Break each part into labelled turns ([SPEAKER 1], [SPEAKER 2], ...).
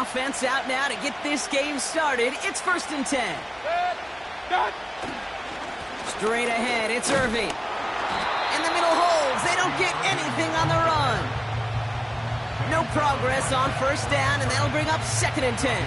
[SPEAKER 1] offense out now to get this game started. It's 1st and 10. Straight ahead, it's Irving. In the middle holds. They don't get anything on the run. No progress on 1st down, and that'll bring up 2nd and 10.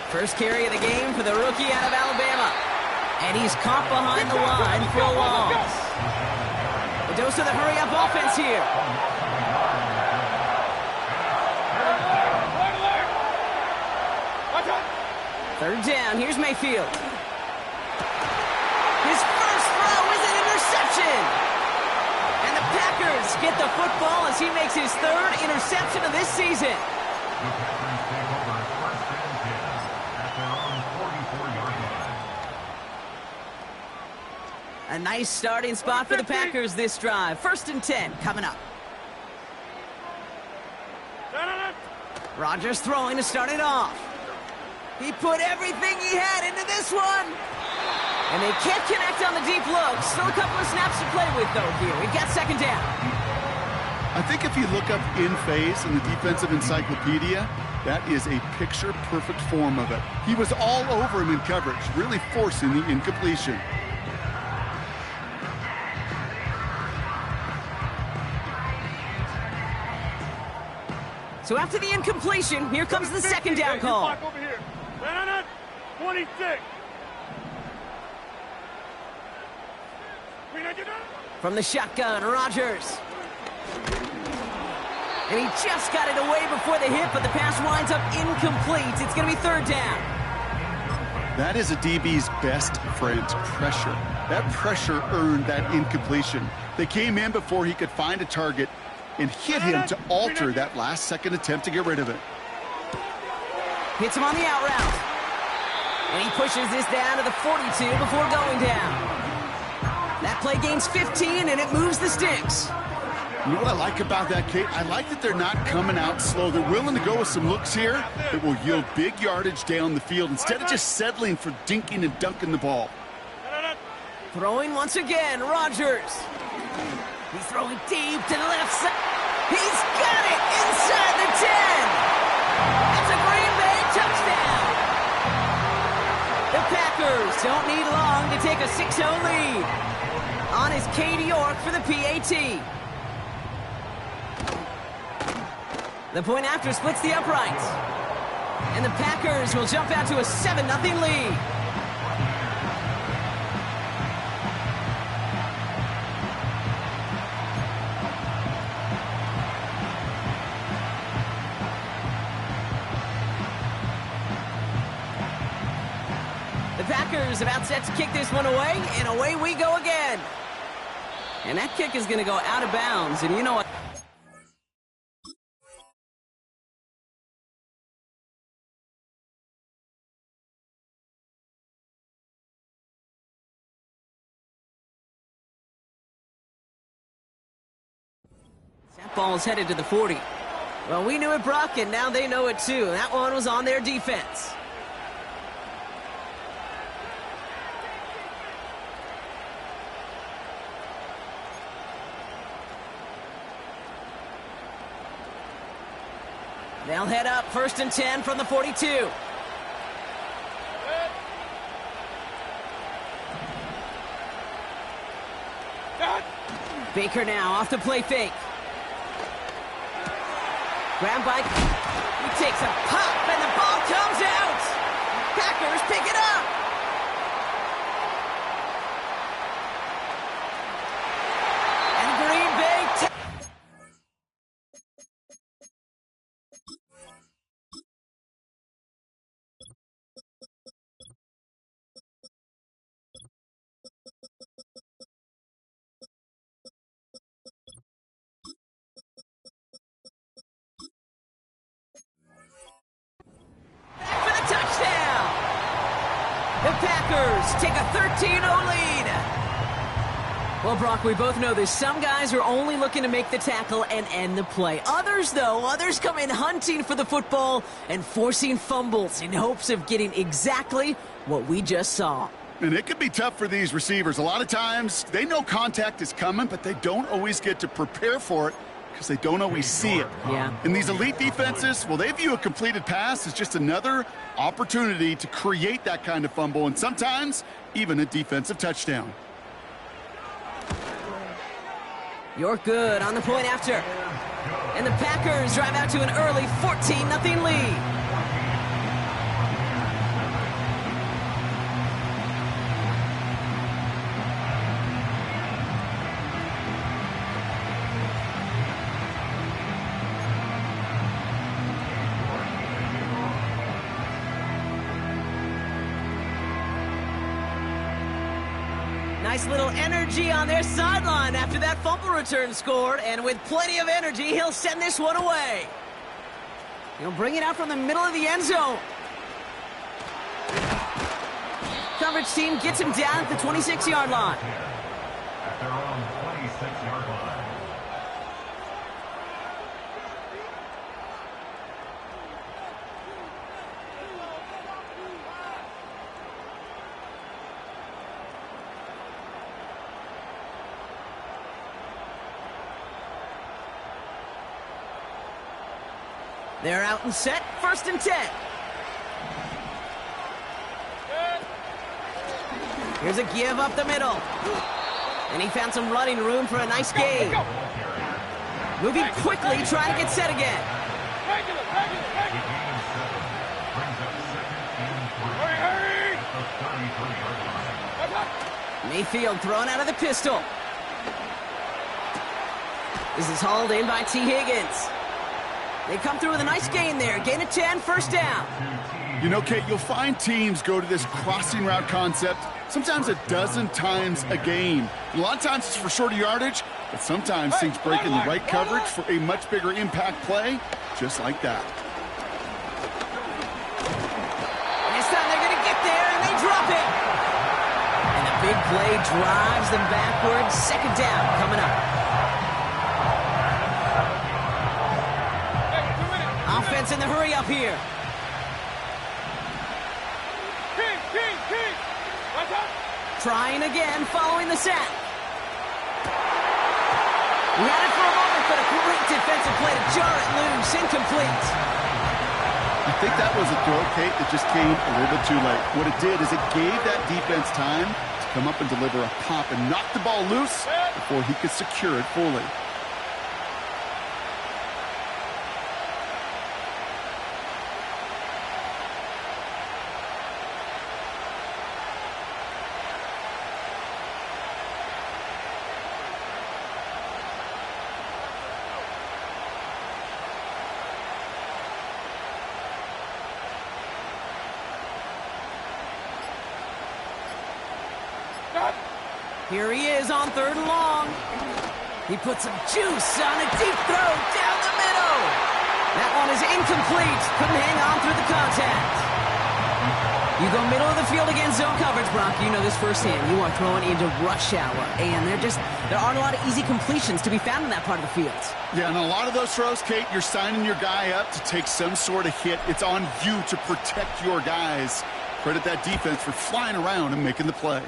[SPEAKER 1] First carry of the game for the rookie out of Alabama. And he's caught behind the line for a loss. A dose of the hurry-up offense here. Third down, here's Mayfield. His first throw is an interception. And the Packers get the football as he makes his 3rd interception of this season. A nice starting spot for the Packers this drive. 1st and 10 coming up. Rodgers throwing to start it off. He put everything he had into this one. And they can't connect on the deep look. Still a couple of snaps to play with, though, here. We've got 2nd down.
[SPEAKER 2] I think if you look up in phase in the defensive encyclopedia, that is a picture-perfect form of it. He was all over him in coverage, really forcing the incompletion.
[SPEAKER 1] So after the incompletion, here comes the 2nd down call.
[SPEAKER 3] Over here. 26.
[SPEAKER 1] From the shotgun, Rodgers. And he just got it away before the hit, but the pass winds up incomplete. It's going to be 3rd down.
[SPEAKER 2] That is a DB's best friend, pressure. That pressure earned that incompletion. They came in before he could find a target and hit him to alter that last-second attempt to get rid of it.
[SPEAKER 1] Hits him on the out route. And he pushes this down to the 42 before going down. That play gains 15, and it moves the sticks.
[SPEAKER 2] You know what I like about that, Kate? I like that they're not coming out slow. They're willing to go with some looks here that will yield big yardage down the field instead of just settling for dinking and dunking the ball.
[SPEAKER 1] Throwing once again, Rodgers. He's throwing deep to the left side. He's got it inside the 10. It's a Green Bay touchdown. The Packers don't need long to take a 6-0 lead. On is Cade York for the PAT. The point after splits the uprights. And the Packers will jump out to a 7-0 lead. Packers about set to kick this one away, and away we go again. And that kick is going to go out of bounds, and you know what? That ball's headed to the 40. Well, we knew it, Brock, and now they know it too. That one was on their defense. They'll head up 1st and 10 from the 42. Baker now off the play fake. Grab by. He takes a pop and the ball comes out. Packers pick it up. And Green Bay Packers take a 13-0 lead. Well, Brock, we both know this. Some guys are only looking to make the tackle and end the play. Others come in hunting for the football and forcing fumbles in hopes of getting exactly what we just saw.
[SPEAKER 2] And it can be tough for these receivers. A lot of times, they know contact is coming, but they don't always get to prepare for it because they don't always see it.
[SPEAKER 1] Yeah.
[SPEAKER 2] And these elite defenses, well, they view a completed pass as just another opportunity to create that kind of fumble, and sometimes even a defensive touchdown.
[SPEAKER 1] You're good on the point after. And the Packers drive out to an early 14-0 lead. Nice little energy on their sideline after that fumble return scored, and with plenty of energy, he'll send this one away. He'll bring it out from the middle of the end zone. Coverage team gets him down at the 26-yard line.
[SPEAKER 4] At their own 26-yard line.
[SPEAKER 1] They're out and set, 1st and 10. Here's a give up the middle. And he found some running room for a nice gain. Moving quickly, trying to get set again. Mayfield thrown out of the pistol. This is hauled in by T. Higgins. They come through with a nice gain there. Gain of 10, 1st down.
[SPEAKER 2] You know, Kate, you'll find teams go to this crossing route concept sometimes a dozen times a game. And a lot of times it's for shorter yardage, but sometimes things break in the right coverage for a much bigger impact play, just like that.
[SPEAKER 1] This time they're going to get there, and they drop it. And a big play drives them backwards. 2nd down coming up. Offense in the hurry up here. Trying again, following the sack. He had it for a moment, but a great defensive play to jar it loose. Incomplete.
[SPEAKER 2] I think that was a throw, Kate, that just came a little bit too late. What it did is it gave that defense time to come up and deliver a pop and knock the ball loose before he could secure it fully.
[SPEAKER 1] Here he is on 3rd and long. He puts some juice on a deep throw down the middle. That one is incomplete. Couldn't hang on through the contact. You go middle of the field against zone coverage, Brock. You know this firsthand. You are throwing into rush hour, and there aren't a lot of easy completions to be found in that part of the field.
[SPEAKER 2] Yeah, and a lot of those throws, Kate, you're signing your guy up to take some sort of hit. It's on you to protect your guys. Credit that defense for flying around and making the play.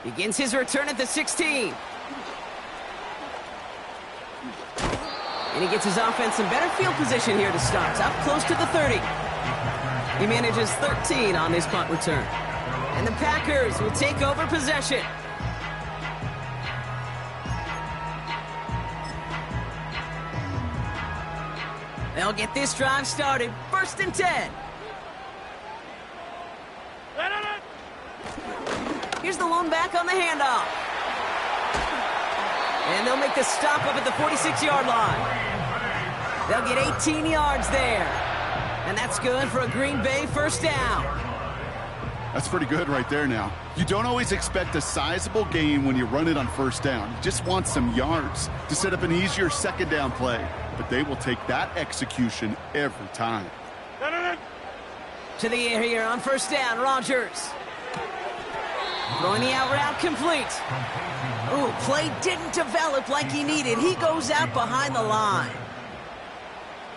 [SPEAKER 1] Begins his return at the 16. And he gets his offense in better field position here to start. Up close to the 30. He manages 13 on this punt return. And the Packers will take over possession. They'll get this drive started. 1st and 10. Here's the lone back on the handoff. And they'll make the stop up at the 46-yard line. They'll get 18 yards there. And that's good for a Green Bay 1st down.
[SPEAKER 2] That's pretty good right there now. You don't always expect a sizable gain when you run it on 1st down. You just want some yards to set up an easier 2nd down play. But they will take that execution every time.
[SPEAKER 1] To the air here on first down, Rodgers. Throwing the out route complete. Ooh, play didn't develop like he needed. He goes out behind the line.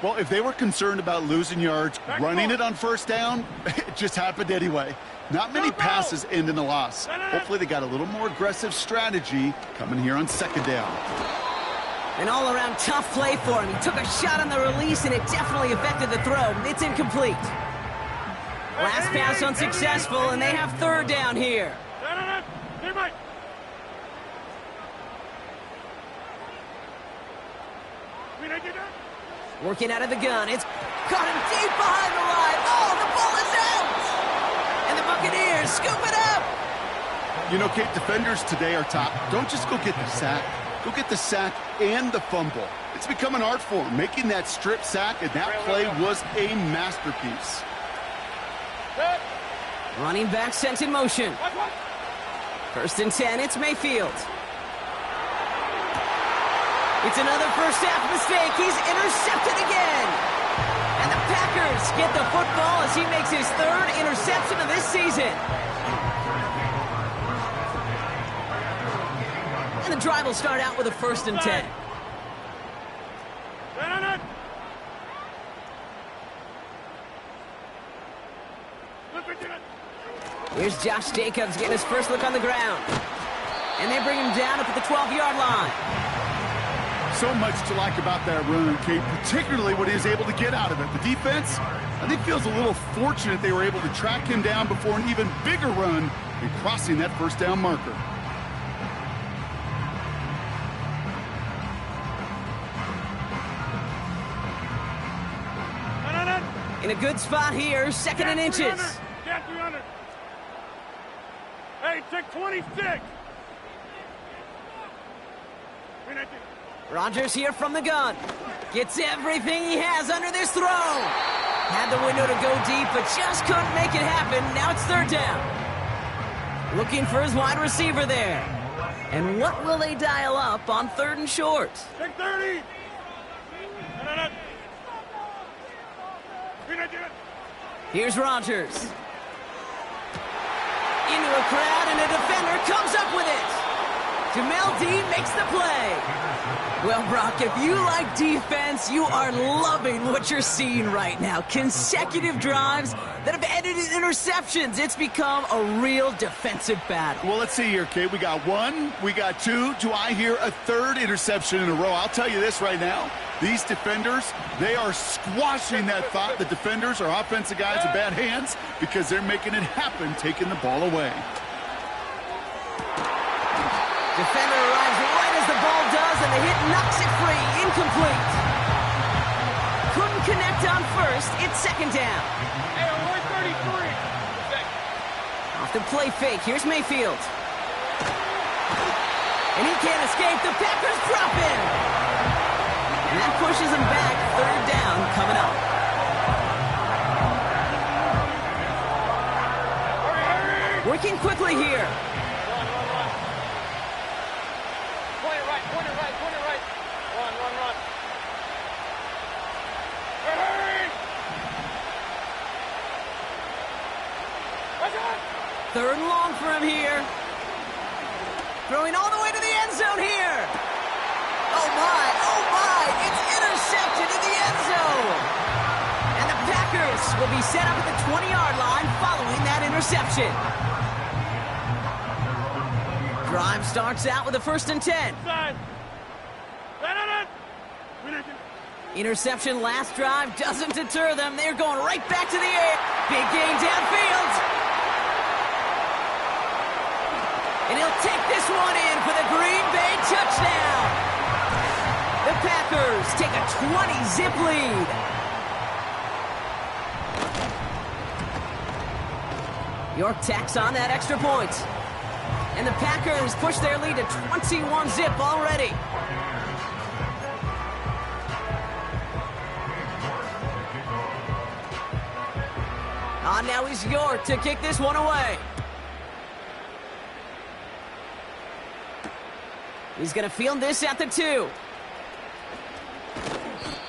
[SPEAKER 2] Well, if they were concerned about losing yards, running it on first down, it just happened anyway. Not many passes end in a loss. Hopefully they got a little more aggressive strategy coming here on second down.
[SPEAKER 1] An all-around tough play for him. He took a shot on the release, and it definitely affected the throw. It's incomplete. Last pass unsuccessful, and they have third down here. Working out of the gun. It's caught him deep behind the line. Oh, the ball is out! And the Buccaneers scoop it up!
[SPEAKER 2] You know, Kate, defenders today are top. Don't just go get the sack. Go get the sack and the fumble. It's become an art form. Making that strip sack, and that play was a masterpiece.
[SPEAKER 1] Running back sent in motion. First and 10, it's Mayfield. It's another first half mistake. He's intercepted again. And the Packers get the football as he makes his third interception of this season. And the drive will start out with a first and 10. Here's Josh Jacobs getting his first look on the ground. And they bring him down up at the 12-yard line.
[SPEAKER 2] So much to like about that run, Kate, particularly what he was able to get out of it. The defense, I think, feels a little fortunate they were able to track him down before an even bigger run in crossing that first down marker.
[SPEAKER 1] In a good spot here, second and inches.
[SPEAKER 3] Get 300. Hey, take 26.
[SPEAKER 1] Rodgers here from the gun. Gets everything he has under this throw. Had the window to go deep, but just couldn't make it happen. Now it's third down. Looking for his wide receiver there. And what will they dial up on third and short?
[SPEAKER 3] Take 30.
[SPEAKER 1] Here's Rodgers. Into a crowd, and a defender comes up with it. Jamel Dean makes the play. Well, Brock, if you like defense, you are loving what you're seeing right now. Consecutive drives that have ended in interceptions. It's become a real defensive battle.
[SPEAKER 2] Well, let's see here, Kate. We got one, we got two. Do I hear a third interception in a row? I'll tell you this right now. These defenders, they are squashing that thought. The defenders are offensive guys with bad hands because they're making it happen, taking the ball away.
[SPEAKER 1] Defender arrives right as the ball does, and the hit knocks it free. Incomplete. Couldn't connect on first. It's second down.
[SPEAKER 3] Hey, we're 33.
[SPEAKER 1] Off the play fake. Here's Mayfield. And he can't escape. The Packers drop in. And that pushes him back. Third down coming up. Working quickly here. Third and long for him here. Throwing all the way to the end zone here. Oh my, it's intercepted in the end zone. And the Packers will be set up at the 20-yard line following that interception. Drive starts out with a first and 10. Interception last drive doesn't deter them. They're going right back to the air. Big gain downfield. And he'll take this one in for the Green Bay touchdown. The Packers take a 20-zip lead. York tacks on that extra point. And the Packers push their lead to 21-zip already. Now is York to kick this one away. He's going to field this at the 2.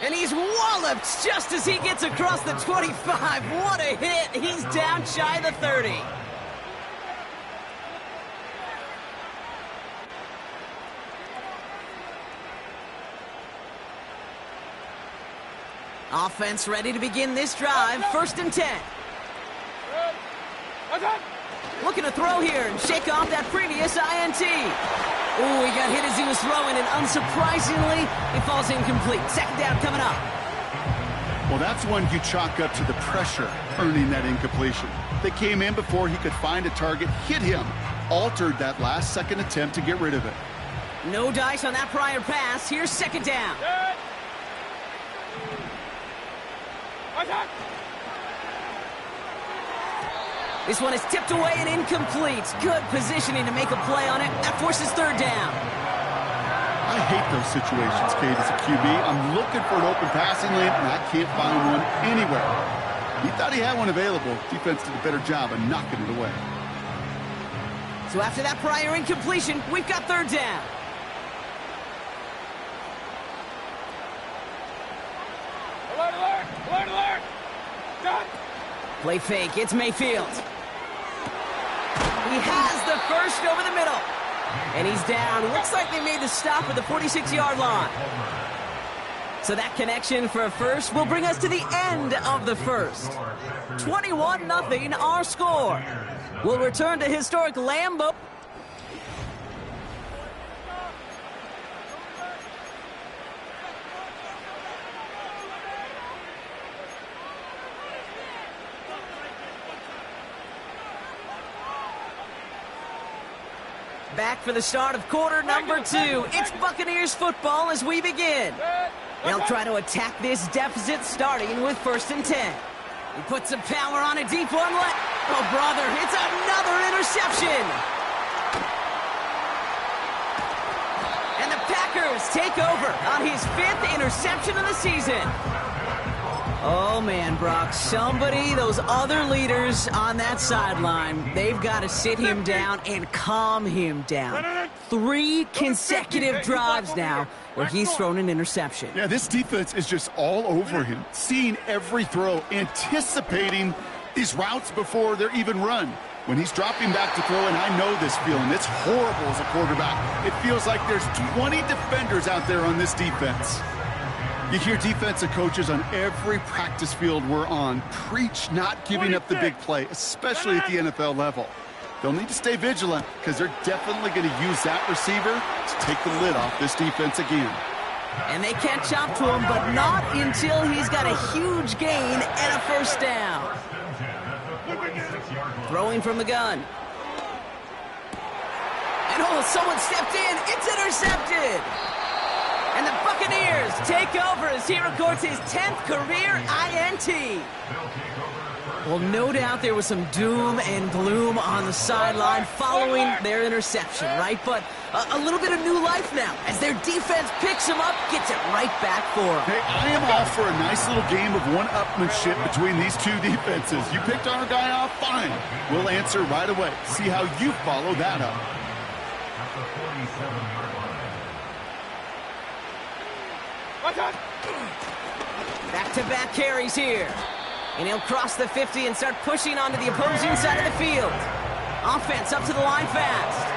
[SPEAKER 1] And he's walloped just as he gets across the 25. What a hit. He's down shy of the 30. Offense ready to begin this drive. 1st and 10. Looking to throw here and shake off that previous INT. Oh, he got hit as he was throwing, and unsurprisingly, it falls incomplete. 2nd down coming up.
[SPEAKER 2] Well, that's one you chalk up to the pressure earning that incompletion. They came in before he could find a target, hit him, altered that last second attempt to get rid of it.
[SPEAKER 1] No dice on that prior pass. Here's 2nd down. This one is tipped away and incomplete. Good positioning to make a play on it. That forces 3rd down.
[SPEAKER 2] I hate those situations, Kate, as a QB. I'm looking for an open passing lane, and I can't find one anywhere. He thought he had one available. Defense did a better job of knocking it away.
[SPEAKER 1] So after that prior incompletion, we've got 3rd down.
[SPEAKER 3] Alert, alert! Alert, alert! Done!
[SPEAKER 1] Play fake. It's Mayfield. He has the 1st over the middle. And he's down. Looks like they made the stop at the 46-yard line. So that connection for a 1st will bring us to the end of the 1st. 21-0 our score. We'll return to historic Lambeau. Back for the start of quarter number 2. It's Buccaneers football as we begin. They'll try to attack this deficit starting with 1st and 10. He puts some power on a deep one. Oh, brother, it's another interception. And the Packers take over on his 5th interception of the season. Oh, man, Brock, those other leaders on that sideline, they've got to sit him down and calm him down. 3 consecutive drives now where he's thrown an interception.
[SPEAKER 2] Yeah, this defense is just all over him, seeing every throw, anticipating these routes before they're even run. When he's dropping back to throw, and I know this feeling, it's horrible as a quarterback. It feels like there's 20 defenders out there on this defense. You hear defensive coaches on every practice field we're on preach not giving up the big play, especially at the NFL level. They'll need to stay vigilant because they're definitely going to use that receiver to take the lid off this defense again.
[SPEAKER 1] And they catch up to him, but not until he's got a huge gain and a 1st down. Throwing from the gun. And someone stepped in. It's intercepted. And the Buccaneers take over as he records his 10th career INT. Well, no doubt there was some doom and gloom on the sideline following their interception, right? But a little bit of new life now as their defense picks him up, gets it right back for him.
[SPEAKER 2] Hey, I am all for a nice little game of one-upmanship between these two defenses. You picked our guy off, fine. We'll answer right away. See how you follow that up.
[SPEAKER 4] At the 47-yard line.
[SPEAKER 1] Back-to-back carries here. And he'll cross the 50 and start pushing onto the opposing side of the field. Offense up to the line fast.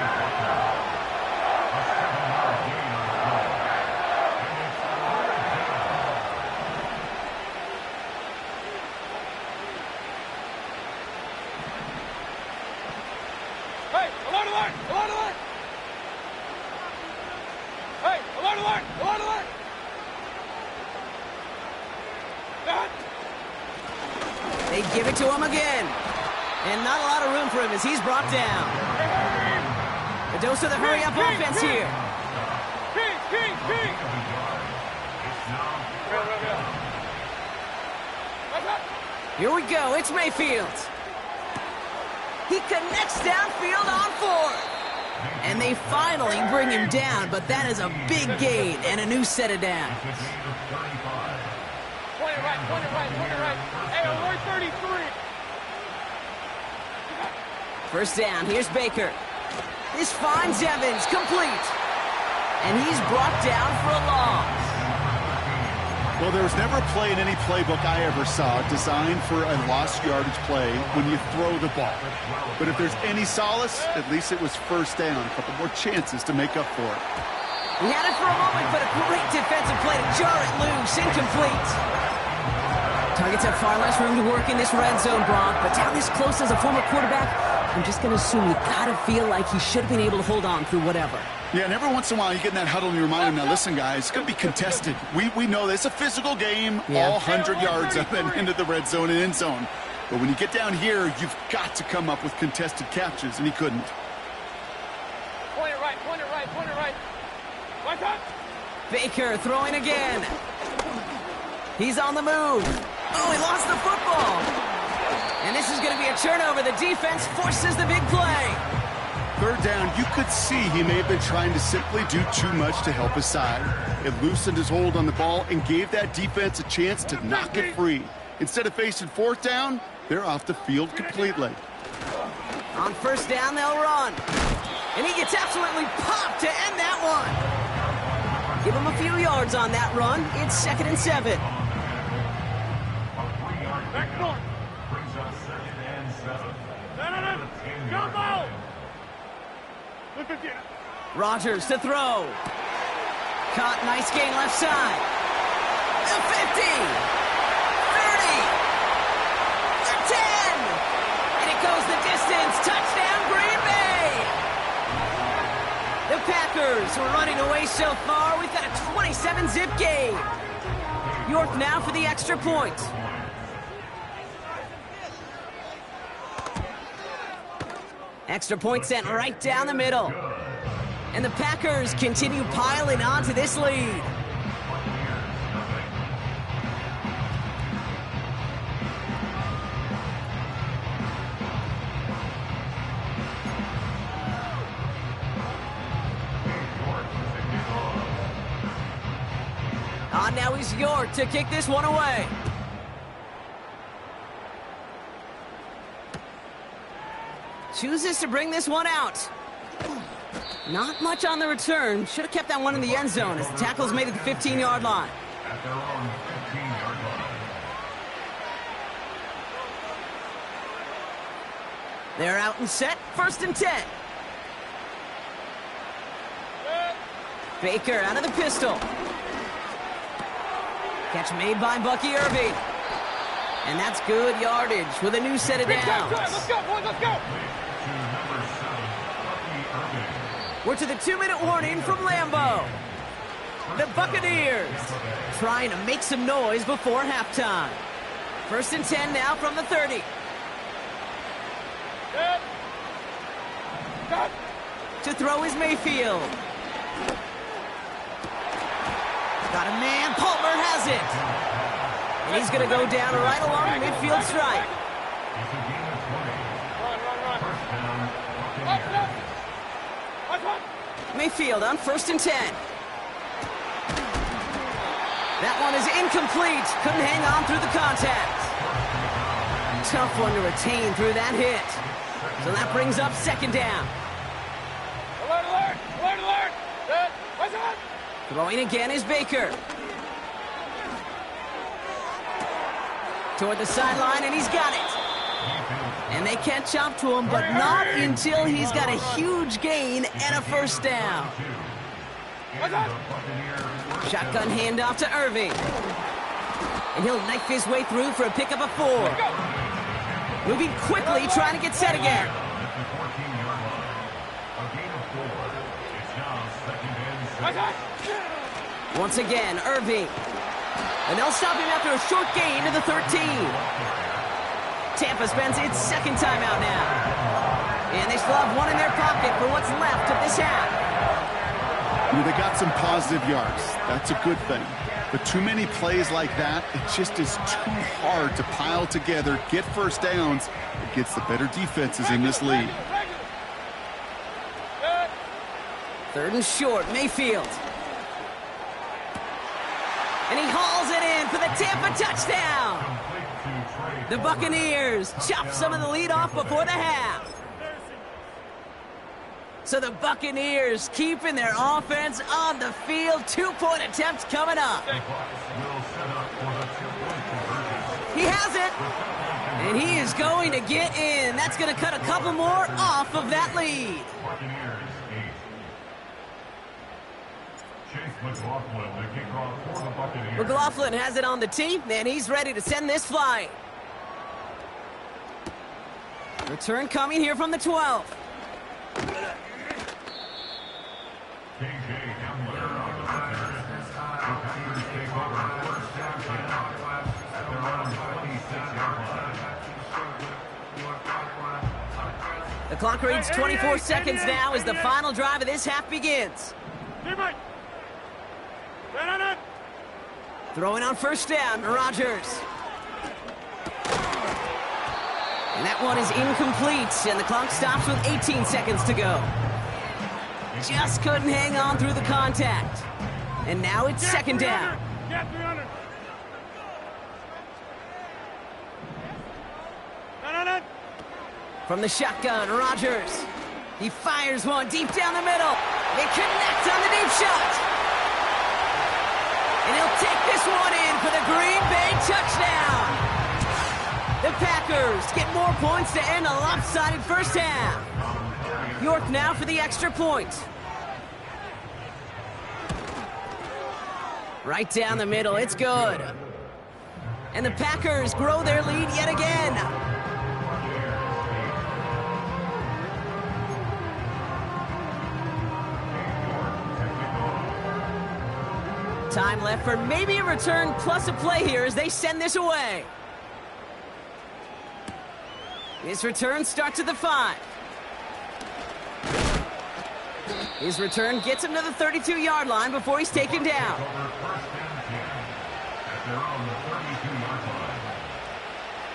[SPEAKER 3] Hey, alert, alert, alert, alert! Hey, alert, alert, alert, alert! Done!
[SPEAKER 1] They give it to him again. And not a lot of room for him as he's brought down. A dose of the hurry-up offense here. Here we go. It's Mayfield. He connects downfield on 4th. And they finally bring him down, but that is a big gain and a new set of downs.
[SPEAKER 3] Point it right, point it right, point it right. Hey, alert 33.
[SPEAKER 1] 1st down, here's Baker. This finds Evans, complete. And he's brought down for a loss.
[SPEAKER 2] Well, there was never a play in any playbook I ever saw designed for a lost yardage play when you throw the ball. But if there's any solace, at least it was first down. A couple more chances to make up for it.
[SPEAKER 1] He had it for a moment, but a great defensive play to jar it loose. Incomplete. Targets have far less room to work in this red zone, Bronk. But down this close as a former quarterback, I'm just going to assume you got to feel like he should have been able to hold on through whatever.
[SPEAKER 2] Yeah, and every once in a while you get in that huddle and you remind him, now listen, guys, it's going to be contested. We know this. It's a physical game, all 100 yards up and into the red zone and end zone. But when you get down here, you've got to come up with contested catches, and he couldn't.
[SPEAKER 3] Point it right, point it right, point it right. Right up.
[SPEAKER 1] Baker throwing again. He's on the move. Oh, he lost the football. And this is going to be a turnover. The defense forces the big play.
[SPEAKER 2] Third down, you could see he may have been trying to simply do too much to help his side. It loosened his hold on the ball and gave that defense a chance to knock it free. Instead of facing fourth down, they're off the field completely.
[SPEAKER 1] On first down, they'll run. And he gets absolutely popped to end that one. Give him a few yards on that run. It's 2nd and 7.
[SPEAKER 3] Back north.
[SPEAKER 4] Brings up 2nd and 7.
[SPEAKER 3] No. Jumbo. Look at you.
[SPEAKER 1] Rodgers to throw. Caught, nice gain left side. The 50. 30. The 10. And it goes the distance. Touchdown, Green Bay. The Packers are running away so far. We've got a 27-zip game. York now for the extra point. Extra point sent right down the middle. And the Packers continue piling on to this lead. Now he's York to kick this one away. Chooses to bring this one out. Not much on the return. Should have kept that one in the end zone as the tackle's made at the 15-yard line.
[SPEAKER 4] At their own 15-yard line.
[SPEAKER 1] They're out and set. 1st and 10. Baker out of the pistol. Catch made by Bucky Irving. And that's good yardage with a new set of downs.
[SPEAKER 3] Let's go, boys, let's go.
[SPEAKER 1] We're to the 2-minute warning from Lambeau. The Buccaneers trying to make some noise before halftime. 1st and 10 now from the 30. To throw is Mayfield. Got a man. Palmer has it. And he's going to go down right along the midfield stripe. Mayfield on 1st and 10. That one is incomplete. Couldn't hang on through the contact. Tough one to retain through that hit. So that brings up 2nd down.
[SPEAKER 3] Alert, alert, alert, alert. What's on?
[SPEAKER 1] Throwing again is Baker. Toward the sideline, and he's got it. And they can't chop to him, but not until he's got a huge gain and a 1st down. Shotgun handoff to Irving. And he'll knife his way through for a pickup of 4. Moving quickly, trying to get set again. Once again, Irving. And they'll stop him after a short gain to the 13. Tampa spends its 2nd timeout now. And they still have one in their pocket for what's left of this half.
[SPEAKER 2] They got some positive yards. That's a good thing. But too many plays like that, it just is too hard to pile together, get 1st downs against the better defenses in this league.
[SPEAKER 1] 3rd and short, Mayfield. And he hauls it in for the Tampa touchdown. The Buccaneers chop some of the lead off before the half. So the Buccaneers keeping their offense on the field. 2-point attempts coming up. He has it. And he is going to get in. That's going to cut a couple more off of that lead.
[SPEAKER 4] Buccaneers 8. Chase McLaughlin, the kickoff for the Buccaneers.
[SPEAKER 1] McLaughlin has it on the tee, and he's ready to send this flying. Return coming here from the 12.
[SPEAKER 4] KJ Hamler on the Packers. The Packers take over first down at their own 26-yard line.
[SPEAKER 1] The clock reads 24 seconds now as the final drive of this half begins. Throwing on first down, Rodgers. And that one is incomplete, and the clock stops with 18 seconds to go. Just couldn't hang on through the contact. And now it's second down. From the shotgun, Rodgers. He fires one deep down the middle. They connect on the deep shot. And he'll take this one in for the Green Bay touchdown. The Packers get more points to end a lopsided first half. York now for the extra point. Right down the middle, it's good. And the Packers grow their lead yet again. Time left for maybe a return plus a play here as they send this away. His return starts at the 5. His return gets him to the 32-yard line before he's taken down.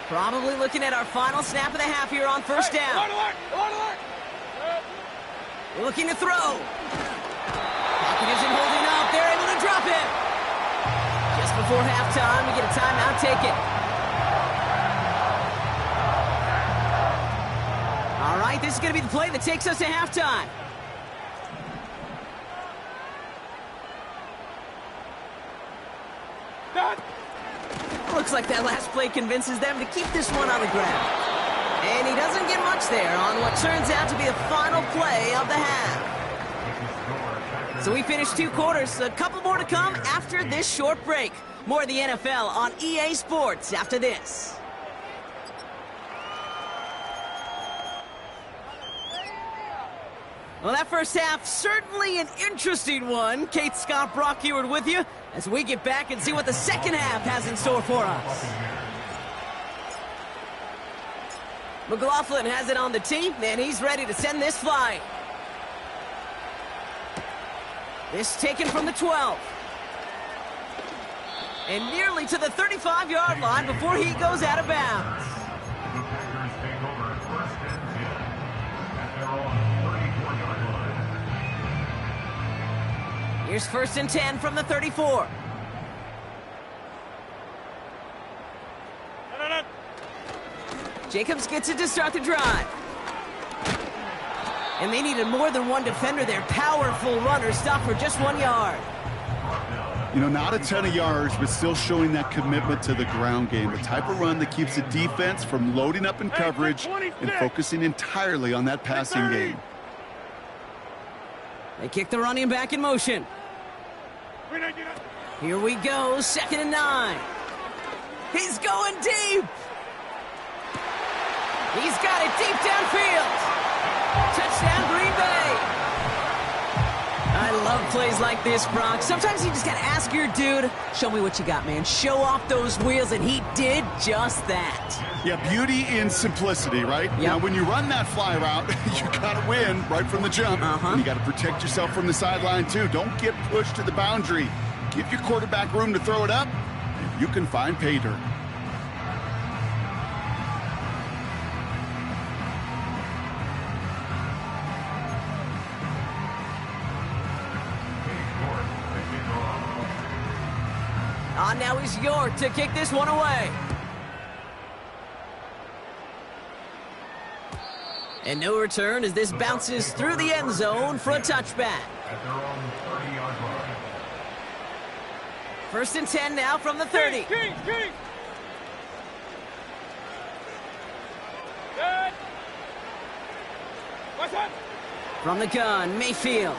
[SPEAKER 1] Probably looking at our final snap of the half here on first down. Looking to throw. Pocket isn't holding up. They're able to drop it. Just before halftime, we get a timeout. Take it. All right, this is going to be the play that takes us to halftime. Looks like that last play convinces them to keep this one on the ground. And he doesn't get much there on what turns out to be the final play of the half. So we finished 2 quarters. A couple more to come after this short break. More of the NFL on EA Sports after this. Well, that first half, certainly an interesting one. Kate, Scott, Brock Eward with you as we get back and see what the second half has in store for us. McLaughlin has it on the tee, and he's ready to send this flying. This taken from the 12. And nearly to the 35-yard line before he goes out of bounds. Here's first and 10 from the 34. Jacobs gets it to start the drive. And they needed more than one defender there. Powerful runner stopped for just 1 yard.
[SPEAKER 2] You know, not a ton of yards, but still showing that commitment to the ground game. The type of run that keeps the defense from loading up in coverage and focusing entirely on that passing game.
[SPEAKER 1] They kick the running back in motion. Here we go, second and 9. He's going deep. He's got it deep downfield. Touchdown, Green Bay. I love plays like this, Brock. Sometimes you just got to ask your dude, show me what you got, man. Show off those wheels, and he did just that.
[SPEAKER 2] Yeah, beauty in simplicity, right?
[SPEAKER 1] Yep.
[SPEAKER 2] Now, when you run that fly route, you got to win right from the jump. And you got to protect yourself from the sideline, too. Don't get pushed to the boundary. Give your quarterback room to throw it up, and you can find pay dirt.
[SPEAKER 1] Now is York to kick this one away. And no return as this bounces through the end zone for a touchback.
[SPEAKER 4] At their own 30-yard line.
[SPEAKER 1] First and 10 now from the 30. From the gun, Mayfield.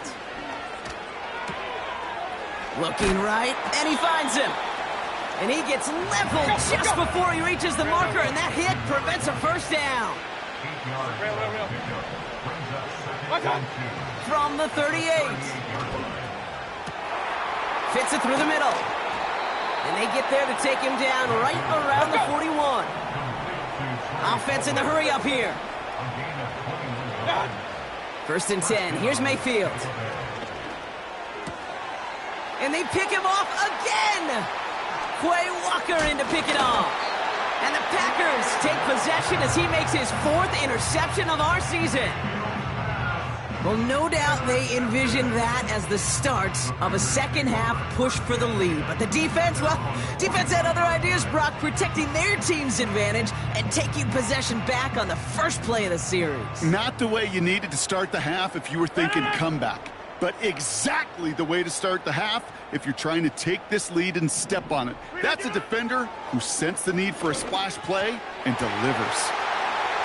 [SPEAKER 1] Looking right, and he finds him. And he gets leveled just before he reaches the marker, and that hit prevents a first down. From the 38. Fits it through the middle. And they get there to take him down right around the 41. Offense in the hurry up here. First and 10. Here's Mayfield. And they pick him off again. Quay Walker in to pick it off. And the Packers take possession as he makes his 4th interception of our season. Well, no doubt they envisioned that as the start of a second-half push for the lead. But the defense, well, defense had other ideas, Brock, protecting their team's advantage and taking possession back on the first play of the series.
[SPEAKER 2] Not the way you needed to start the half if you were thinking comeback, but exactly the way to start the half if you're trying to take this lead and step on it. That's a defender who sensed the need for a splash play and delivers.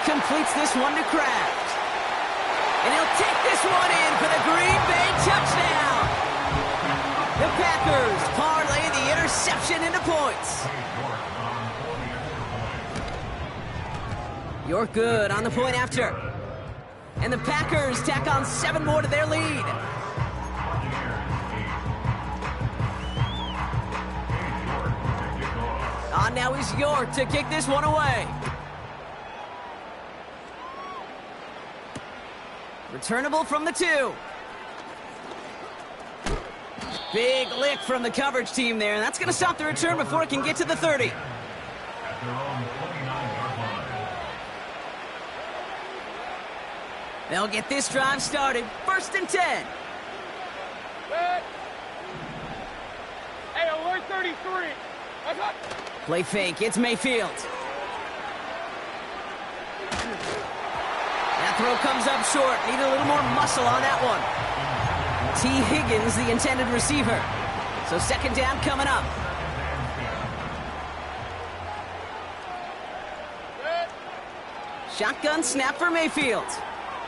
[SPEAKER 1] Completes this one to Kraft. And he'll take this one in for the Green Bay touchdown. The Packers parlay the interception into points. York good on the point after. And the Packers tack on 7 more to their lead. Now is York to kick this one away. Returnable from the 2. Big lick from the coverage team there. And that's going to stop the return before it can get to the 30. They'll get this drive started. First and 10.
[SPEAKER 3] Hey, alert 33.
[SPEAKER 1] Play fake. It's Mayfield. That throw comes up short. Need a little more muscle on that one. T. Higgins, the intended receiver. So second down coming up. Shotgun snap for Mayfield.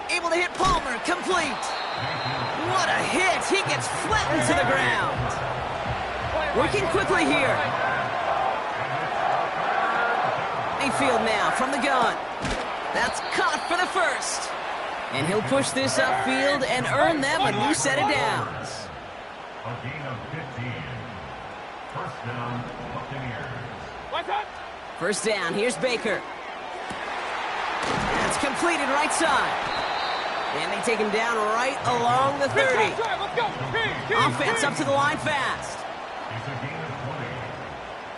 [SPEAKER 1] Able to hit Palmer. Complete. What a hit. He gets flattened to the ground. Working quickly here. Mayfield now from the gun. That's caught for the first. And he'll push this upfield and earn them a new set of downs.
[SPEAKER 4] A gain of 15. First down, Buccaneers.
[SPEAKER 1] First down, here's Baker. That's completed right side. And they take him down right along the 30. Offense up to the line fast.
[SPEAKER 4] It's a gain of 20.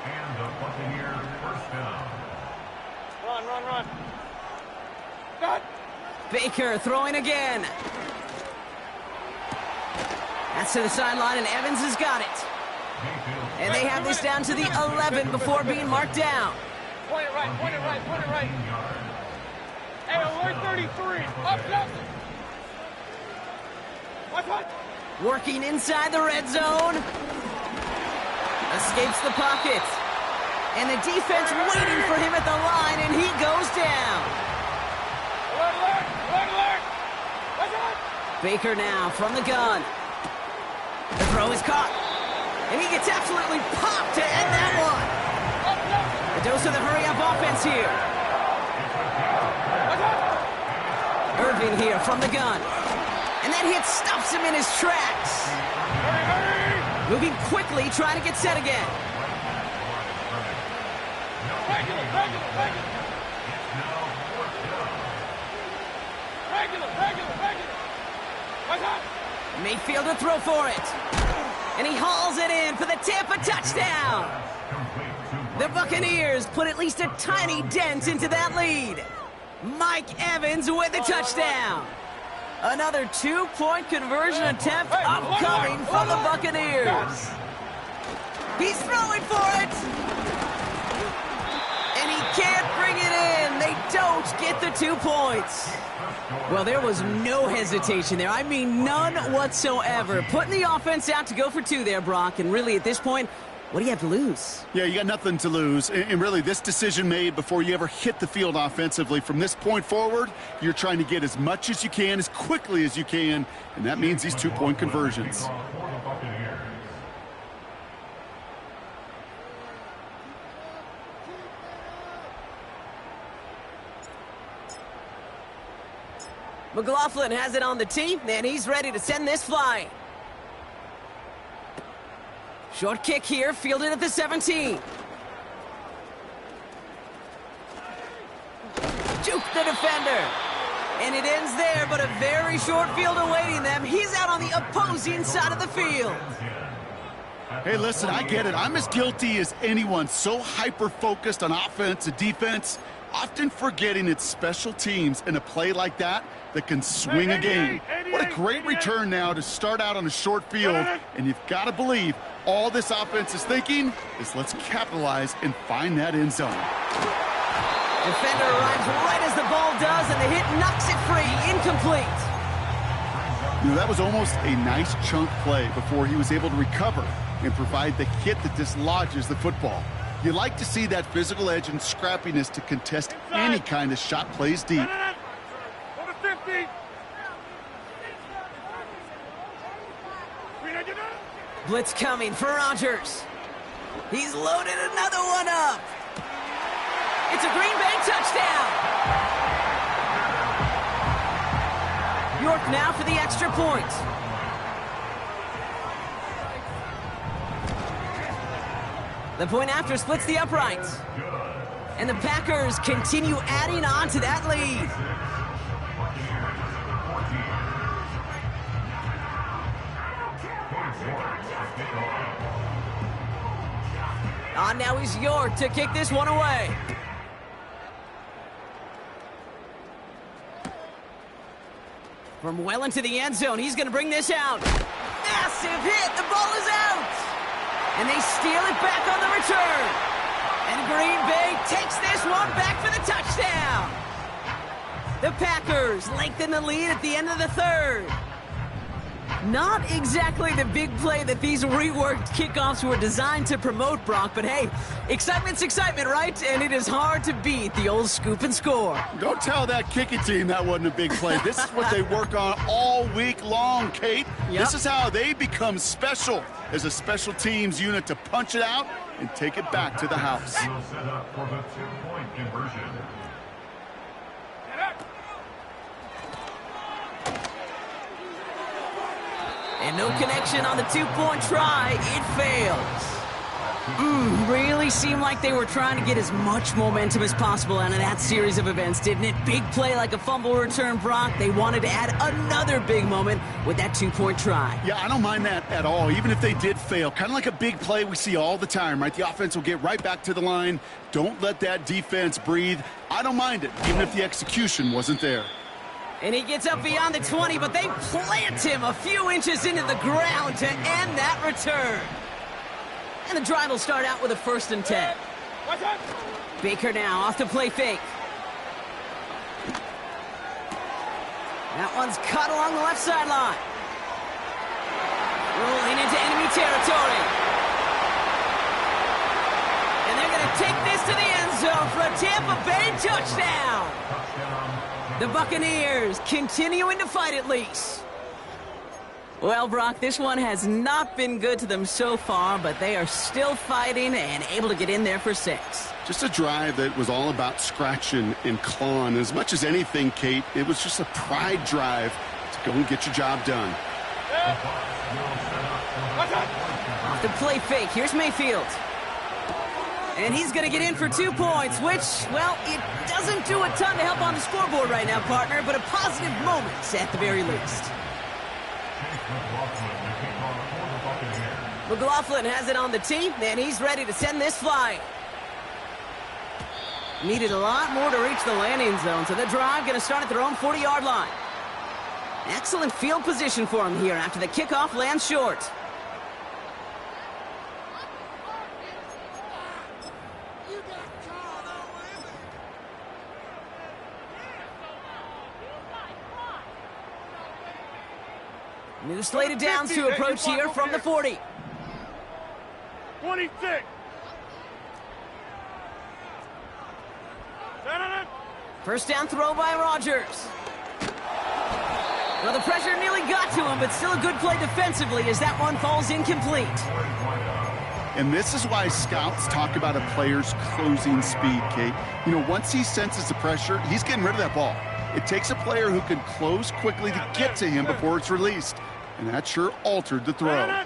[SPEAKER 4] And the Buccaneers first down.
[SPEAKER 3] Run. Got.
[SPEAKER 1] Baker throwing again. That's to the sideline, and Evans has got it. And they have this down to the 11 before being marked down.
[SPEAKER 3] Point it right. Hey, alert 33. Up.
[SPEAKER 1] Working inside the red zone. Escapes the pocket. And the defense waiting for him at the line, and he goes down.
[SPEAKER 3] Alert.
[SPEAKER 1] Baker now from the gun. The throw is caught. And he gets absolutely popped to end that one. A dose of the hurry-up offense here. Irving here from the gun. And that hit stops him in his tracks. Moving quickly, trying to get set again. Mayfield to throw for it. And he hauls it in for the Tampa touchdown. The Buccaneers put at least a tiny dent into that lead. Mike Evans with the touchdown. Another 2-point conversion attempt upcoming from the Buccaneers. He's throwing for it. And he can't bring it in. They don't get the 2 points. Well, there was no hesitation there. I mean, none whatsoever. Putting the offense out to go for 2 there, Brock. And really, at this point, What do you have to lose?
[SPEAKER 2] Yeah, you got nothing to lose. And really, this decision made before you ever hit the field offensively. From this point forward, you're trying to get as much as you can, as quickly as you can, and that means these two-point conversions.
[SPEAKER 1] McLaughlin has it on the tee, and he's ready to send this flying. Short kick here, fielded at the 17. Juke the defender. And it ends there, but a very short field awaiting them. He's out on the opposing side of the field.
[SPEAKER 2] Hey, listen, I get it. I'm as guilty as anyone. So hyper-focused on offense and defense, often forgetting it's special teams in a play like that can swing a game. What a great return now to start out on a short field, and you've got to believe all this offense is thinking is let's capitalize and find that end zone.
[SPEAKER 1] Defender arrives right as the ball does, and the hit knocks it free, incomplete.
[SPEAKER 2] You know, that was almost a nice chunk play before he was able to recover and provide the hit that dislodges the football. You like to see that physical edge and scrappiness to contest any kind of shot plays deep.
[SPEAKER 1] Blitz coming for Rodgers. He's loaded another one up. It's a Green Bay touchdown. York now for the extra point. The point after splits the uprights. And the Packers continue adding on to that lead. On now is York to kick this one away. From well into the end zone, he's going to bring this out. Massive hit, the ball is out. And they steal it back on the return. And Green Bay takes this one back for the touchdown. The Packers lengthen the lead at the end of the third. Not exactly the big play that these reworked kickoffs were designed to promote, Brock, but hey, excitement's excitement, right? And it is hard to beat the old scoop and score.
[SPEAKER 2] Don't tell that kicking team that wasn't a big play. This is what they work on all week long, Kate.
[SPEAKER 1] Yep.
[SPEAKER 2] This is how they become special as a special teams unit to punch it out and take it back to the house.
[SPEAKER 4] We'll set up for the two-point conversion.
[SPEAKER 1] And no connection on the two-point try. It fails. Really seemed like they were trying to get as much momentum as possible out of that series of events, didn't it? Big play like a fumble return, Brock. They wanted to add another big moment with that two-point try.
[SPEAKER 2] Yeah, I don't mind that at all, even if they did fail. Kind of like a big play we see all the time, right? The offense will get right back to the line. Don't let that defense breathe. I don't mind it, even if the execution wasn't there.
[SPEAKER 1] And he gets up beyond the 20, but they plant him a few inches into the ground to end that return. And the drive will start out with a 1st and 10. Baker now off the play fake. That one's cut along the left sideline. Rolling into enemy territory. And they're going to take this to the end zone for a Tampa Bay touchdown. The Buccaneers continuing to fight at least. Well, Brock, this one has not been good to them so far, but they are still fighting and able to get in there for 6.
[SPEAKER 2] Just a drive that was all about scratching and clawing. As much as anything, Kate, it was just a pride drive to go and get your job done.
[SPEAKER 1] Off the play fake, here's Mayfield. And he's going to get in for 2 points, which, well, it doesn't do a ton to help on the scoreboard right now, partner, but a positive moment at the very least. McLaughlin has it on the tee, and he's ready to send this flying. Needed a lot more to reach the landing zone, so the drive going to start at their own 40-yard line. Excellent field position for him here after the kickoff lands short. New slated downs to approach here from the 40.
[SPEAKER 3] 26.
[SPEAKER 1] First down throw by Rodgers. Well, the pressure nearly got to him, but still a good play defensively as that one falls incomplete.
[SPEAKER 2] And this is why scouts talk about a player's closing speed, Kate. You know, once he senses the pressure, he's getting rid of that ball. It takes a player who can close quickly to get to him before it's released. And that sure altered the throw.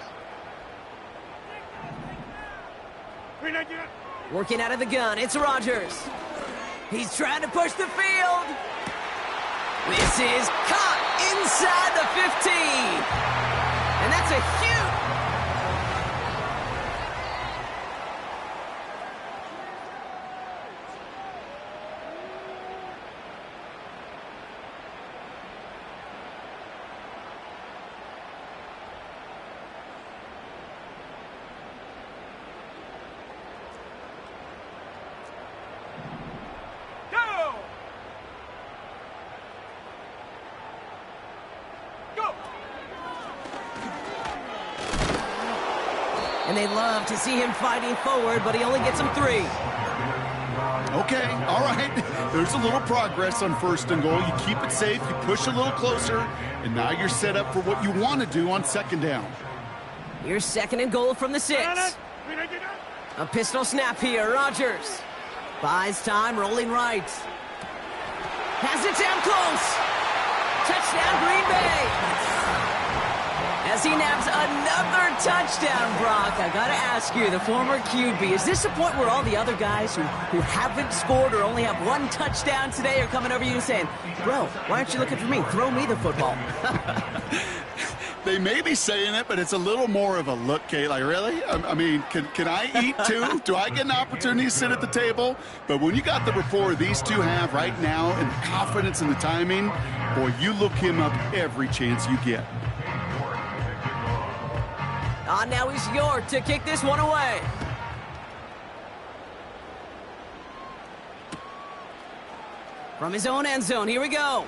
[SPEAKER 1] Working out of the gun, it's Rodgers. He's trying to push the field. This is caught inside the 15. And that's a huge... And they love to see him fighting forward, but he only gets them 3.
[SPEAKER 2] Okay, all right. There's a little progress on 1st and goal. You keep it safe, you push a little closer, and now you're set up for what you want to do on 2nd down.
[SPEAKER 1] Here's 2nd and goal from the 6. A pistol snap here, Rodgers. Buys time, rolling right. Has it down close. Touchdown, Green Bay. As he nabs another touchdown, Brock. I gotta ask you, the former QB, is this the point where all the other guys who haven't scored or only have 1 touchdown today are coming over you and saying, bro, why aren't you looking for me? Throw me the football.
[SPEAKER 2] They may be saying it, but it's a little more of a look, Kate. Like, really? I mean, can I eat too? Do I get an opportunity to sit at the table? But when you got the rapport these two have right now and the confidence and the timing, boy, you look him up every chance you get.
[SPEAKER 1] Now he's York to kick this one away. From his own end zone, here we go.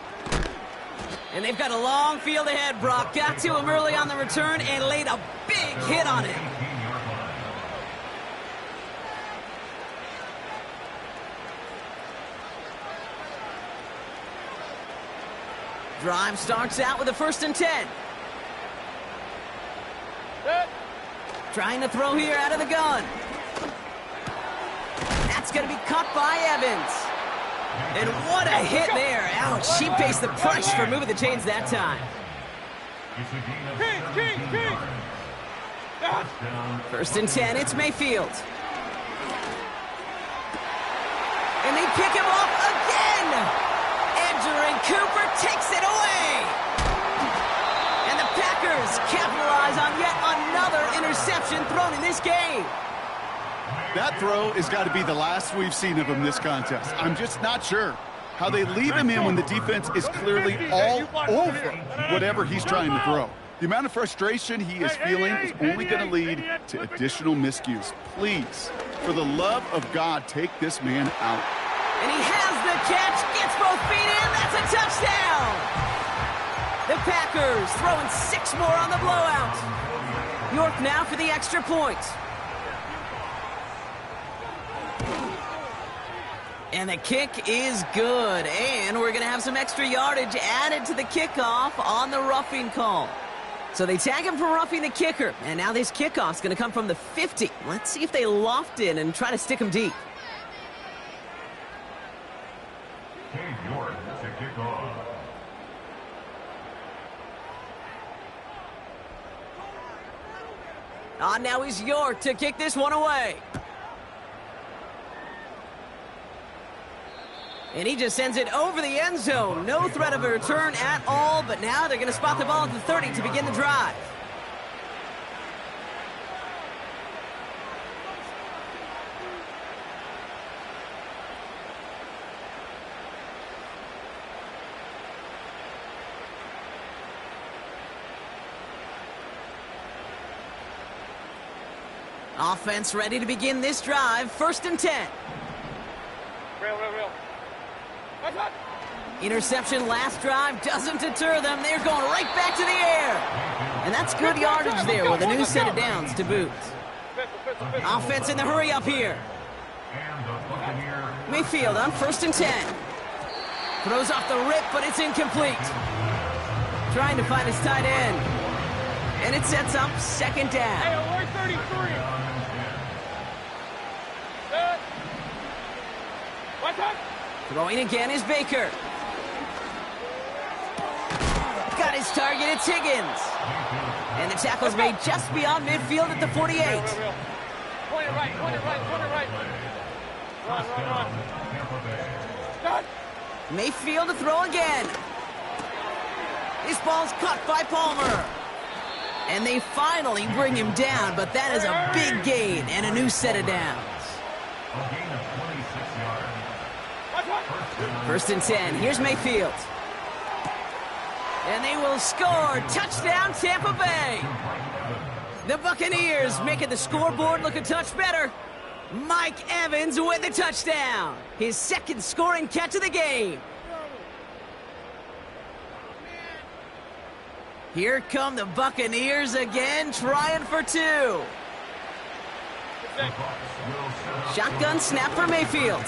[SPEAKER 1] And they've got a long field ahead, Brock. Got to him early on the return and laid a big hit on him. Drive starts out with a 1st and 10. Trying to throw here out of the gun. That's going to be caught by Evans. And what a hit there. Ouch, she faced the push for moving the chains that time. 1st and 10, it's Mayfield. And they pick him off again. Edgerrin Cooper takes it away. And the Packers capitalize on yet another interception thrown in this game.
[SPEAKER 2] That throw has got to be the last we've seen of him this contest. I'm just not sure how they leave him in when the defense is clearly all over whatever he's trying to throw. The amount of frustration he is feeling is only going to lead to additional miscues. Please, for the love of God, take this man out.
[SPEAKER 1] And he has the catch, gets both feet in, that's a touchdown! The Packers throwing 6 more on the blowout. York now for the extra point. And the kick is good. And we're going to have some extra yardage added to the kickoff on the roughing call. So they tag him for roughing the kicker. And now this kickoff's going to come from the 50. Let's see if they loft in and try to stick him deep.
[SPEAKER 4] York to kick off.
[SPEAKER 1] Now he's York to kick this one away. And he just sends it over the end zone. No threat of a return at all, but now they're going to spot the ball at the 30 to begin the drive. Offense ready to begin this drive. 1st and 10.
[SPEAKER 3] Real.
[SPEAKER 1] Interception last drive doesn't deter them. They're going right back to the air. And that's good yardage there with a new set of downs to boot. Offense in the hurry up here. Mayfield on 1st and 10. Throws off the rip, but it's incomplete. Trying to find his tight end. And it sets up 2nd down.
[SPEAKER 3] Hey, alert 33. Set. Watch out.
[SPEAKER 1] Throwing again is Baker. Got his target, it's Higgins. And the tackle's made just beyond midfield at the 48.
[SPEAKER 3] Point it right, point it right, point it right. Run. Start.
[SPEAKER 1] Mayfield to throw again. This ball's caught by Palmer. And they finally bring him down, but that is a big gain and a new set of downs. 1st and 10, here's Mayfield. And they will score. Touchdown, Tampa Bay. The Buccaneers making the scoreboard look a touch better. Mike Evans with the touchdown. His 2nd scoring catch of the game. Here come the Buccaneers again, trying for 2. Shotgun snap for Mayfield.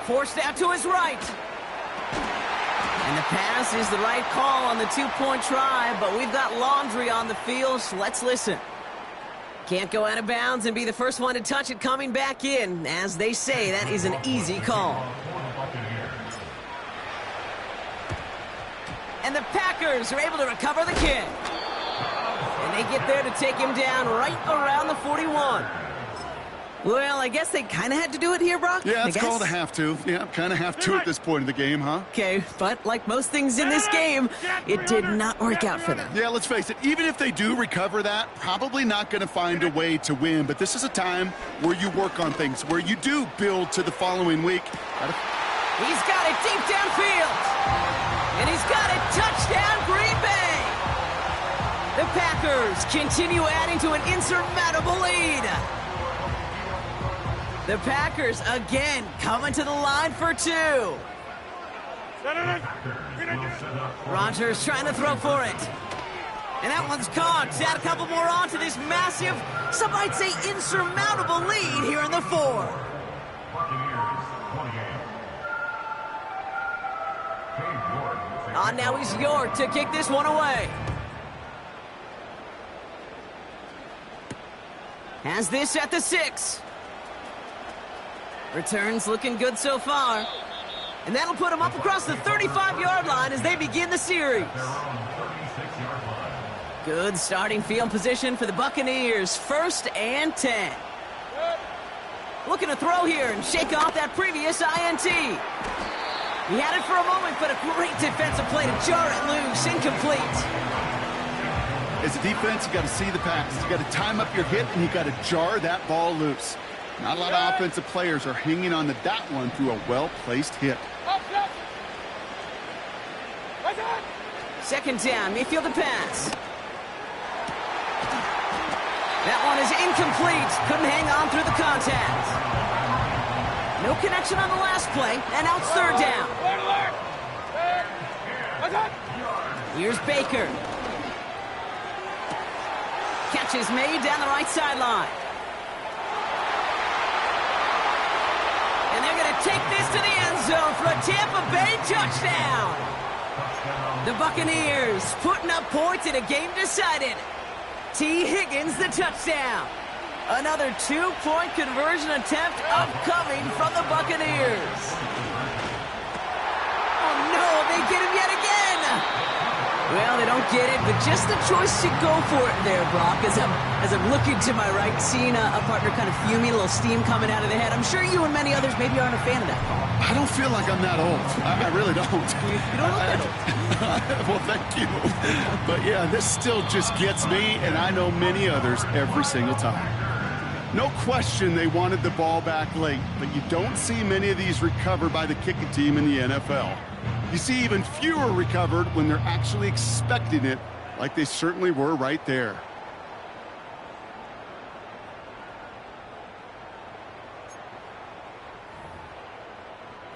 [SPEAKER 1] Forced out to his right. And the pass is the right call on the 2-point try, but we've got laundry on the field, so let's listen. Can't go out of bounds and be the first one to touch it coming back in. As they say, that is an easy call. And the Packers are able to recover the kick. And they get there to take him down right around the 41. Well, I guess they kind of had to do it here, Brock.
[SPEAKER 2] Yeah, it's called a have to. Yeah, kind of have to at this point in the game, huh?
[SPEAKER 1] Okay, but like most things in this game, it did not work out for them.
[SPEAKER 2] Yeah, let's face it, even if they do recover that, probably not going to find a way to win. But this is a time where you work on things, where you do build to the following week.
[SPEAKER 1] He's got it deep downfield. And he's got it. Touchdown, Green Bay. The Packers continue adding to an insurmountable lead. The Packers again coming to the line for 2. Rodgers trying to throw for it. And that one's caught. Add a couple more on to this massive, some might say insurmountable lead here in the 4. Now he's York to kick this one away. Has this at the 6. Returns looking good so far. And that'll put him up across the 35-yard line as they begin the series. Good starting field position for the Buccaneers. 1st and 10. Looking to throw here and shake off that previous INT. He had it for a moment, but a great defensive play to jar it loose. Incomplete.
[SPEAKER 2] As a defense, you got to see the pass. You got to time up your hit, and you got to jar that ball loose. Not a lot of offensive players are hanging on to that one through a well-placed hit.
[SPEAKER 1] 2nd down, Mayfield to pass. That one is incomplete. Couldn't hang on through the contact. No connection on the last play, and now it's 3rd down. Here's Baker. Catch is made down the right sideline. And they're going to take this to the end zone for a Tampa Bay touchdown. The Buccaneers putting up points in a game decided. T. Higgins the touchdown. Another 2-point conversion attempt upcoming from the Buccaneers. Oh no, they get him yet again. Well, they don't get it, but just the choice to go for it there, Brock, as I'm looking to my right, seeing a partner kind of fuming, a little steam coming out of the head. I'm sure you and many others maybe aren't a fan of that call.
[SPEAKER 2] I don't feel like I'm that old. I really don't.
[SPEAKER 1] You don't look that old.
[SPEAKER 2] Well, thank you. But yeah, this still just gets me, and I know many others every single time. No question they wanted the ball back late, but you don't see many of these recovered by the kicking team in the NFL. You see even fewer recovered when they're actually expecting it, like they certainly were right there.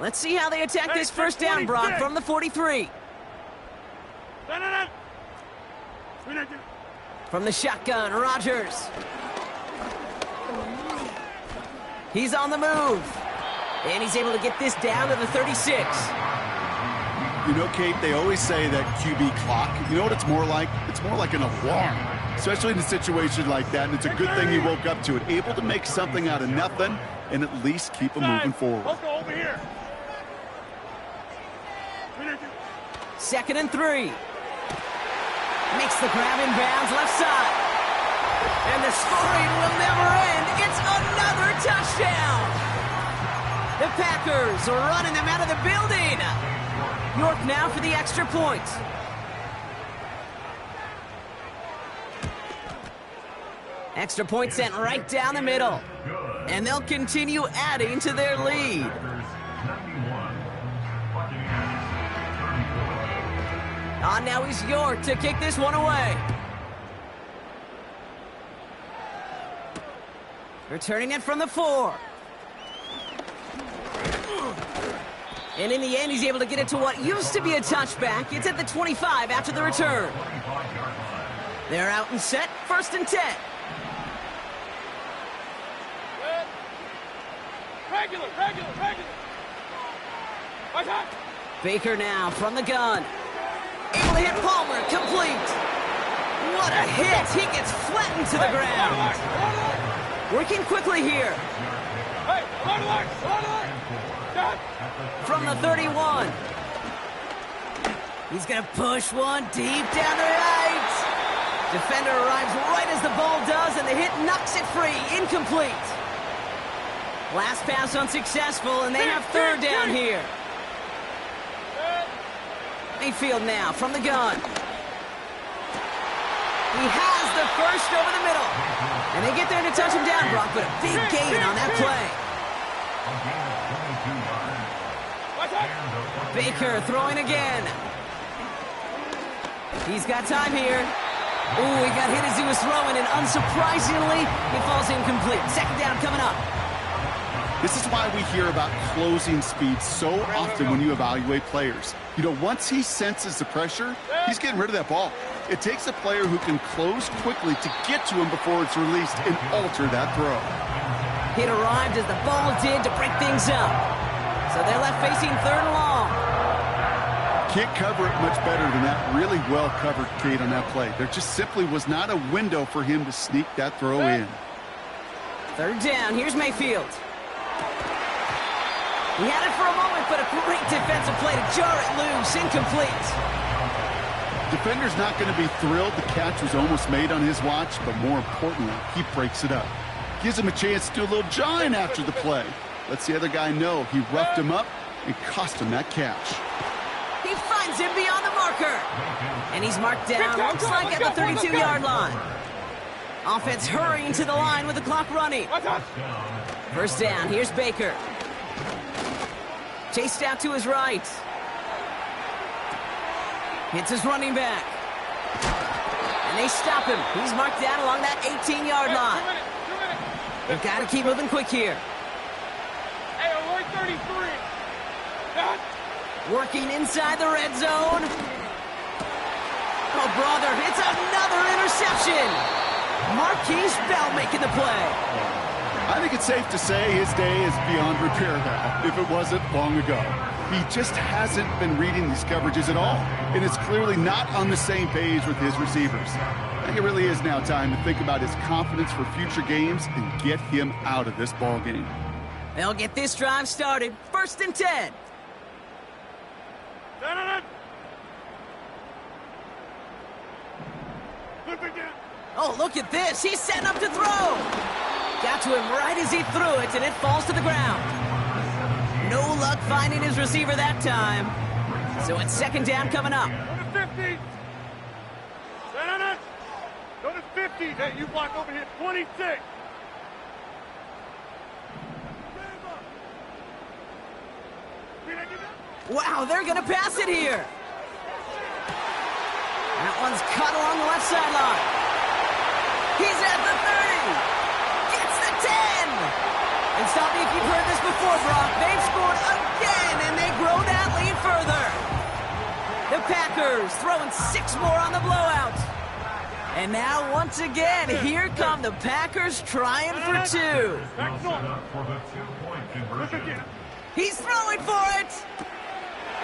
[SPEAKER 1] Let's see how they attack this 1st down, Brock, from the 43. From the shotgun, Rodgers. He's on the move. And he's able to get this down to the 36.
[SPEAKER 2] You know, Kate, they always say that QB clock, you know what it's more like? It's more like an alarm, especially in a situation like that. And it's a good thing he woke up to it, able to make something out of nothing and at least keep him moving forward.
[SPEAKER 3] Let's go over here.
[SPEAKER 1] 2nd and 3. Makes the grab in bounds left side. And the scoring will never end. It's another touchdown. The Packers are running them out of the building. York now for the extra point. Extra point sent right down the middle. And they'll continue adding to their lead. On now is York to kick this one away. Returning it from the 4. And in the end, he's able to get it to what used to be a touchback. It's at the 25 after the return. They're out and set, 1st and 10.
[SPEAKER 3] Regular. Right on.
[SPEAKER 1] Baker now from the gun. Able to hit Palmer, complete. What a hit! He gets flattened to the ground. Working quickly here.
[SPEAKER 3] Hey, line.
[SPEAKER 1] From the 31. He's going to push one deep down the right. Defender arrives right as the ball does, and the hit knocks it free. Incomplete. Last pass unsuccessful, and they have 3rd down here. Mayfield now from the gun. He has the first over the middle. And they get there to touch him down, Brock, but a big gain on that play. Baker throwing again. He's got time here. Ooh, he got hit as he was throwing, and unsurprisingly, he falls incomplete. 2nd down coming up.
[SPEAKER 2] This is why we hear about closing speed so often when you evaluate players. You know, once he senses the pressure, he's getting rid of that ball. It takes a player who can close quickly to get to him before it's released and alter that throw.
[SPEAKER 1] Hit arrived as the ball did to break things up. So they're left facing 3rd and long.
[SPEAKER 2] Can't cover it much better than that. Really well covered, Kate, on that play. There just simply was not a window for him to sneak that throw in.
[SPEAKER 1] 3rd down. Here's Mayfield. He had it for a moment, but a great defensive play to jar it loose. Incomplete.
[SPEAKER 2] Defender's not going to be thrilled the catch was almost made on his watch, but more importantly, he breaks it up. Gives him a chance to do a little jawing after the play. Lets the other guy know he roughed him up and cost him that catch.
[SPEAKER 1] He finds him beyond the marker. And he's marked down, looks like at the 32-yard line. Offense hurrying to the line with the clock running. 1st down, here's Baker. Chased out to his right. Hits his running back. And they stop him. He's marked down along that 18-yard line. They've got to keep moving quick here.
[SPEAKER 3] Hey, we're 33.
[SPEAKER 1] Working inside the red zone. Oh, brother, it's another interception. Marquise Bell making the play.
[SPEAKER 2] I think it's safe to say his day is beyond repair now, if it wasn't long ago. He just hasn't been reading these coverages at all, and it's clearly not on the same page with his receivers. I think it really is now time to think about his confidence for future games and get him out of this ball game.
[SPEAKER 1] They'll get this drive started. 1st and 10. Oh, look at this. He's setting up to throw. Got to him right as he threw it, and it falls to the ground. No luck finding his receiver that time. So it's 2nd down coming up.
[SPEAKER 3] Go to 50. Go to 50. Hey, you block over here. 26.
[SPEAKER 1] Wow, they're going to pass it here. That one's cut along the left sideline. He's at the 30. Gets the 10. And stop me if you've heard this before, Brock. They've scored again, and they grow that lead further. The Packers throwing 6 more on the blowout. And now, once again, here come the Packers trying for two.
[SPEAKER 4] Now set up for the two-point conversion.
[SPEAKER 1] He's throwing for it.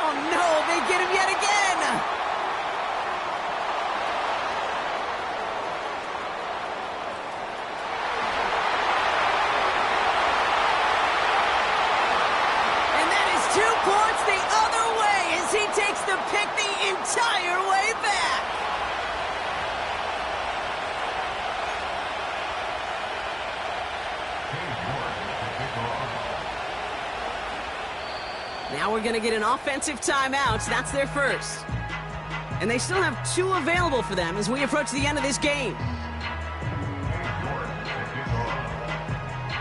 [SPEAKER 1] Oh, no, they get him yet again. And that is 2 points the other way as he takes the pick the entire way back. Now we're going to get an offensive timeout. That's their first. And they still have 2 available for them as we approach the end of this game.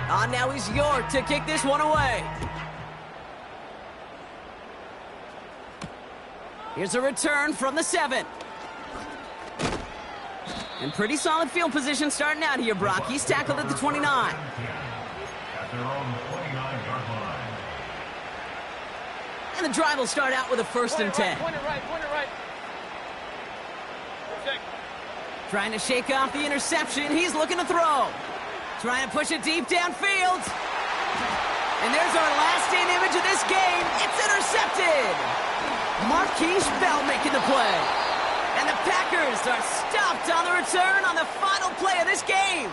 [SPEAKER 1] Now he's York to kick this one away. Here's a return from the 7. And pretty solid field position starting out here, Brock. He's tackled at the 29.
[SPEAKER 4] At their own 29-yard line.
[SPEAKER 1] And the drive will start out with a 1st and 10.
[SPEAKER 3] Point it right.
[SPEAKER 1] Trying to shake off the interception. He's looking to throw. Trying to push it deep downfield. And there's our last-in image of this game. It's intercepted. Marquise Bell making the play. And the Packers are stopped on the return on the final play of this game.